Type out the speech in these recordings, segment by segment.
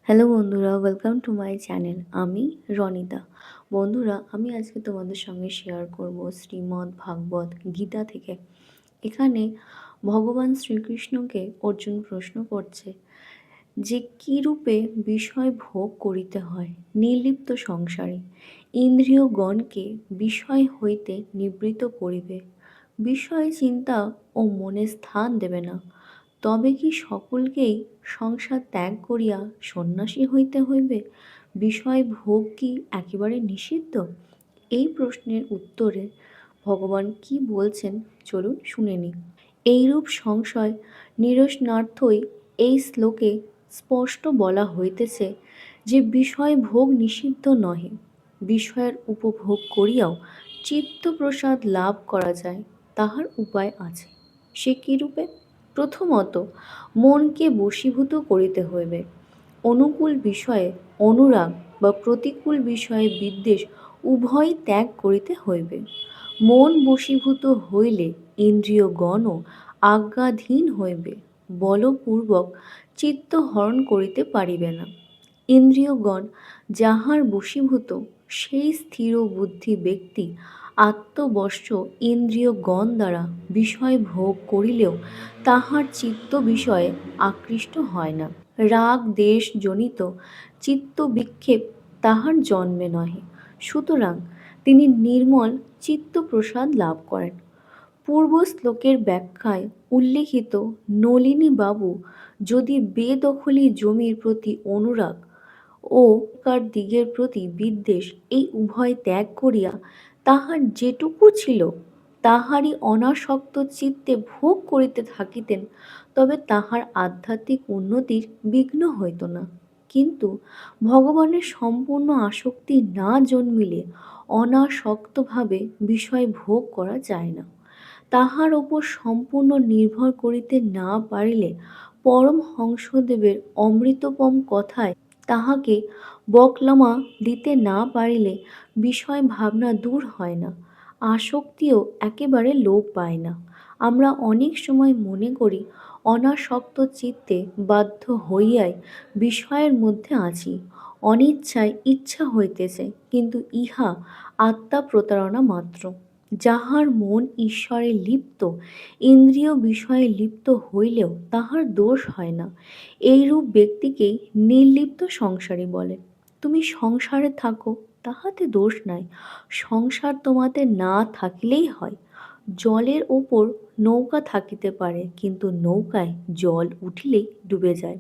Hello বন্ধুরা, welcome to my channel. আমি রনিতা। বন্ধুরা, আমি আজকে তোমাদের সঙ্গে শেয়ার করব শ্রীমদ্ ভাগবত গীতা থেকে। এখানে ভগবান শ্রীকৃষ্ণকে অর্জুন প্রশ্ন করছে যে কী রূপে বিষয় ভোগ করিতে হয় নির্লিপ্ত সংসারে, ইন্দ্রিয়গণকে বিষয় হইতে নিবৃত্ত করিবে, বিষয় চিন্তা ও মনে স্থান দেবে না, তবে কি সকলকেই সংসার ত্যাগ করিয়া সন্ন্যাসী হইতে হইবে? বিষয় ভোগ কি একেবারে নিষিদ্ধ? এই প্রশ্নের উত্তরে ভগবান কি বলছেন চলুন শুনে নিই। এইরূপ সংশয় নিরসনার্থই এই শ্লোকে স্পষ্ট বলা হইতেছে যে বিষয় ভোগ নিষিদ্ধ নহে, বিষয়ের উপভোগ করিয়াও চিত্তপ্রসাদ লাভ করা যায়, তাহার উপায় আছে। সে কি রূপে? প্রথমত মনকে বশীভূত করিতে হইবে। অনুকূল বিষয়ে অনুরাগ বা প্রতিকূল বিষয়ে বিদ্বেষ উভয়ই ত্যাগ করিতে হইবে। মন বশীভূত হইলে ইন্দ্রিয়গণও আজ্ঞাধীন হইবে, বলপূর্বক চিত্ত হরণ করিতে পারিবে না। ইন্দ্রিয়গণ যাহার বশীভূত, সেই স্থির বুদ্ধি ব্যক্তি আত্মবশ্য ইন্দ্রিয়গণ দ্বারা বিষয় ভোগ করিলেও তাহার চিত্ত বিষয়ে আকৃষ্ট হয় না। রাগ দেশ জনিত চিত্ত বিক্ষেপ তাহার জন্মে নহে, সুতরাং তিনি নির্মল চিত্তপ্রসাদ লাভ করেন। পূর্ব শ্লোকের ব্যাখ্যায় উল্লেখিত নলিনী বাবু যদি বেদখলি জমির প্রতি অনুরাগ ও কার দিগের প্রতি বিদ্বেষ এই উভয় ত্যাগ করিয়া তাহার যেটুকু ছিল তাহারই অনাসক্ত চিত্তে ভোগ করিতে থাকিতেন, তবে তাহার আধ্যাত্মিক উন্নতির বিঘ্ন হইত না। কিন্তু ভগবানের সম্পূর্ণ আসক্তি না জন্মিলে অনাসক্তভাবে বিষয় ভোগ করা যায় না। তাহার ওপর সম্পূর্ণ নির্ভর করিতে না পারিলে পরমহংসদেবের অমৃতোপম কথায় তাহাকে বকলমা দিতে না পারিলে বিষয় ভাবনা দূর হয় না, আসক্তিও একেবারে লোপ পায় না। আমরা অনেক সময় মনে করি অনাসক্ত চিত্তে বাধ্য হইয়াই বিষয়ের মধ্যে আছি, অনিচ্ছায় ইচ্ছা হইতেছে, কিন্তু ইহা আত্মা প্রতারণা মাত্র। যাহার মন ঈশ্বরে লিপ্ত, ইন্দ্রিয় বিষয়ে লিপ্ত হইলেও তাহার দোষ হয় না, এইরূপ ব্যক্তিকেই নির্লিপ্ত সংসারী বলে। তুমি সংসারে থাকো, তাহাতে দোষ নাই, সংসার তোমাতে না থাকিলেই হয়। জলের ওপর নৌকা থাকিতে পারে, কিন্তু নৌকায় জল উঠিলেই ডুবে যায়।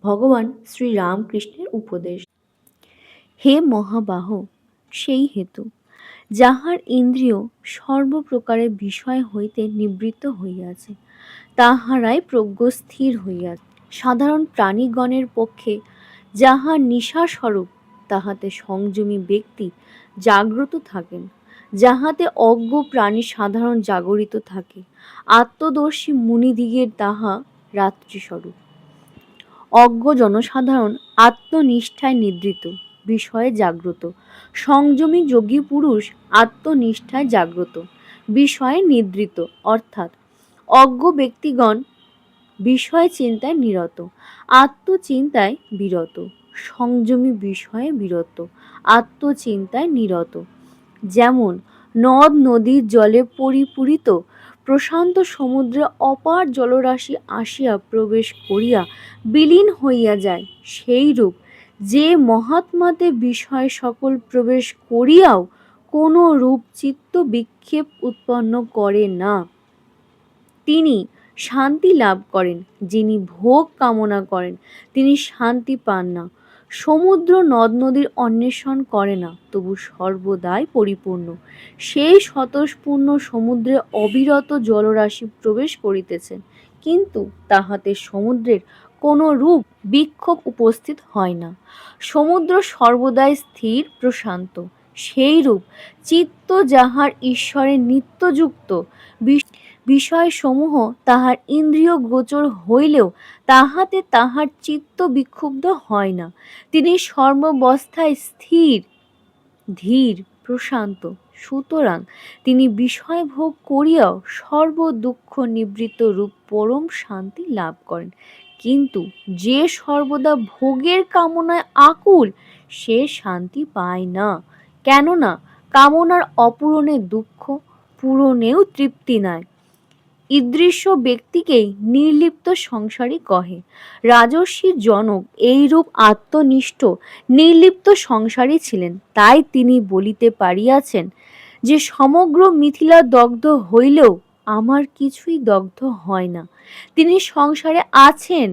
ভগবান শ্রী রামকৃষ্ণের উপদেশ। হে মহাবাহ, সেই হেতু যাহার ইন্দ্রিয় সর্বপ্রকারের বিষয় হইতে নিবৃত্ত হইয়াছে, তাহারাই প্রজ্ঞস্থির হইয়াছে। সাধারণ প্রাণীগণের পক্ষে যাহা নিশাস্বরূপ, তাহাতে সংযমী ব্যক্তি জাগ্রত থাকেন, যাহাতে অজ্ঞ প্রাণী সাধারণ জাগরিত থাকে। আত্মদর্শী মুনিদিগের তাহা রাত্রিস্বরূপ। অজ্ঞ জনসাধারণ আত্মনিষ্ঠায় নিদ্রিত, বিষয়ে জাগ্রত। সংযমী যোগী পুরুষ আত্মনিষ্ঠায় জাগ্রত, বিষয়ে নিদ্রিত, অর্থাৎ অজ্ঞ ব্যক্তিগণ বিষয় চিন্তায় নিরত, আত্মচিন্তায় বিরত। সংযমী বিষয়ে বিরত, আত্মচিন্তায় নিরত। যেমন নদ নদীর জলে পরিপূরিত প্রশান্ত সমুদ্রে অপার জলরাশি আসিয়া প্রবেশ করিয়া বিলীন হইয়া যায়, সেইরূপ যে মহাত্মাতে বিষয় সকল প্রবেশ করিয়াও কোনো রূপ চিত্ত বিক্ষেপ উৎপন্ন করে না, তিনি শান্তি লাভ করেন। যিনি ভোগ কামনা করেন তিনি শান্তি পান না। সমুদ্র নদ নদীর অন্বেষণ করে না, তবু সর্বদাই পরিপূর্ণ। সেই স্বতঃস্ফূর্ণ সমুদ্রে অবিরত জলরাশি প্রবেশ করিতেছে, কিন্তু তাহাতে সমুদ্রের কোনো রূপ বিক্ষোভ উপস্থিত হয় না। সমুদ্র সর্বদাই স্থির প্রশান্ত। সেইরূপ চিত্ত যাহার ঈশ্বরে নিত্যযুক্ত, বিষয়সমূহ তাহার ইন্দ্রিয় গোচর হইলেও তাহাতে তাহার চিত্ত বিক্ষুব্ধ হয় না। তিনি সর্বাবস্থায় স্থির, ধীর, প্রশান্ত। সুতরাং তিনি বিষয় ভোগ করিয়াও সর্ব দুঃখ নিবৃত্ত রূপ পরম শান্তি লাভ করেন। কিন্তু যে সর্বদা ভোগের কামনায় আকুল সে শান্তি পায় না। কেননা কামনার অপূরণে দুঃখ, পূরণেও তৃপ্তি নাই। ঈদৃশ্য ব্যক্তিকেই নির্লিপ্ত সংসারী কহে। রাজর্ষি জনক এইরূপ আত্মনিষ্ঠ নির্লিপ্ত সংসারী ছিলেন, তাই তিনি বলিতে পারিয়াছেন যে সমগ্র মিথিলা দগ্ধ হইলেও আমার কিছুই দগ্ধ হয় না। তিনি সংসারে আছেন,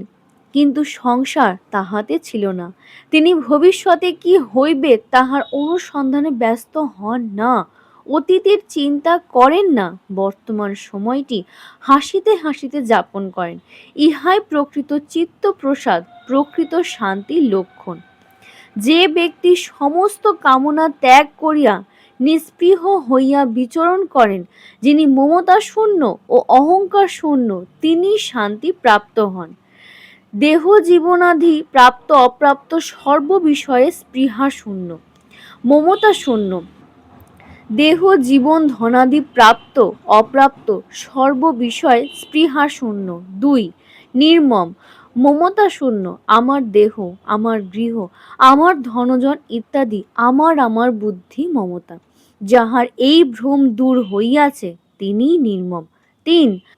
কিন্তু সংসার তাহাতে ছিল না। তিনি ভবিষ্যতে কি হইবে তাহার অনুসন্ধানে ব্যস্ত হন না। অতীতের চিন্তা করেন না, বর্তমান সময়টি হাসিতে হাসিতে যাপন করেন। ইহাই প্রকৃত চিত্তপ্রসাদ, প্রকৃত শান্তির লক্ষণ। যে ব্যক্তি সমস্ত কামনা ত্যাগ করিয়া নিস্পৃহ হইয়া বিচরণ করেন, যিনি মমতা শূন্য ও অহংকার শূন্য, তিনি শান্তি প্রাপ্ত হন। দেহ জীবনাধি প্রাপ্ত অপ্রাপ্ত সর্ব বিষয়ে স্পৃহা শূন্য, মমতা শূন্য। দেহ জীবন ধনাদি প্রাপ্ত অপ্রাপ্ত সর্ব বিষয়ে স্পৃহা শূন্য। 2. নির্মম, মমতা শূন্য। আমার দেহ, আমার গৃহ, আমার ধনজন ইত্যাদি আমার বুদ্ধি মমতা। যাহার এই ভ্রম দূর হইয়াছে তিনিই নির্মম।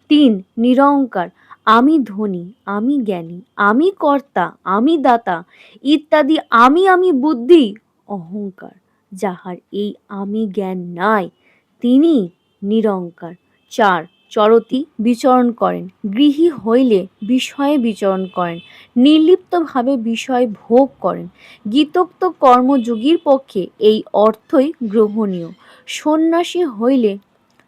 3. নিরঙ্কার, আমি ধনী, আমি জ্ঞানী, আমি কর্তা, আমি দাতা ইত্যাদি আমি বুদ্ধি অহংকার। যাহার এই আমি জ্ঞান নাই তিনি নিরঙ্কার। 4. চরতি, বিচরণ করেন। গৃহী হইলে বিষয়ে বিচরণ করেন, নির্লিপ্তভাবে বিষয় ভোগ করেন। গীতোক্ত কর্মযোগীর পক্ষে এই অর্থই গ্রহণীয়। সন্ন্যাসী হইলে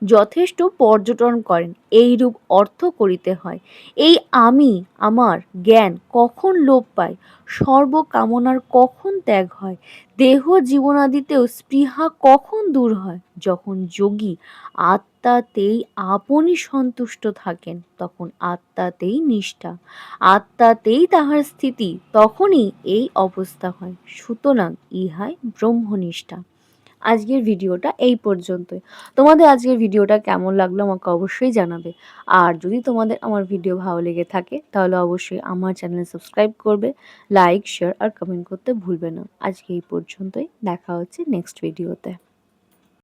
যথেষ্ট পর্যটন করেন, এইরূপ অর্থ করিতে হয়। এই আমি আমার জ্ঞান কখন লোপ পায়, সর্বকামনার কখন ত্যাগ হয়, দেহ জীবনাদিতেও স্পৃহা কখন দূর হয়, যখন যোগী আত্মাতেই আপনি সন্তুষ্ট থাকেন, তখন আত্মাতেই নিষ্ঠা, আত্মাতেই তাহার স্থিতি, তখনই এই অবস্থা হয়। সুতরাং ইহাই ব্রহ্মনিষ্ঠা। আজকের ভিডিওটা এই পর্যন্তই। তোমাদের আজকের ভিডিওটা কেমন লাগলো আমাকে অবশ্যই জানাবে। আর যদি তোমাদের আমার ভিডিও ভালো লেগে থাকে তাহলে অবশ্যই আমার চ্যানেল সাবস্ক্রাইব করবে, লাইক, শেয়ার আর কমেন্ট করতে ভুলবে না। আজকে এই পর্যন্তই, দেখা হচ্ছে নেক্সট ভিডিওতে।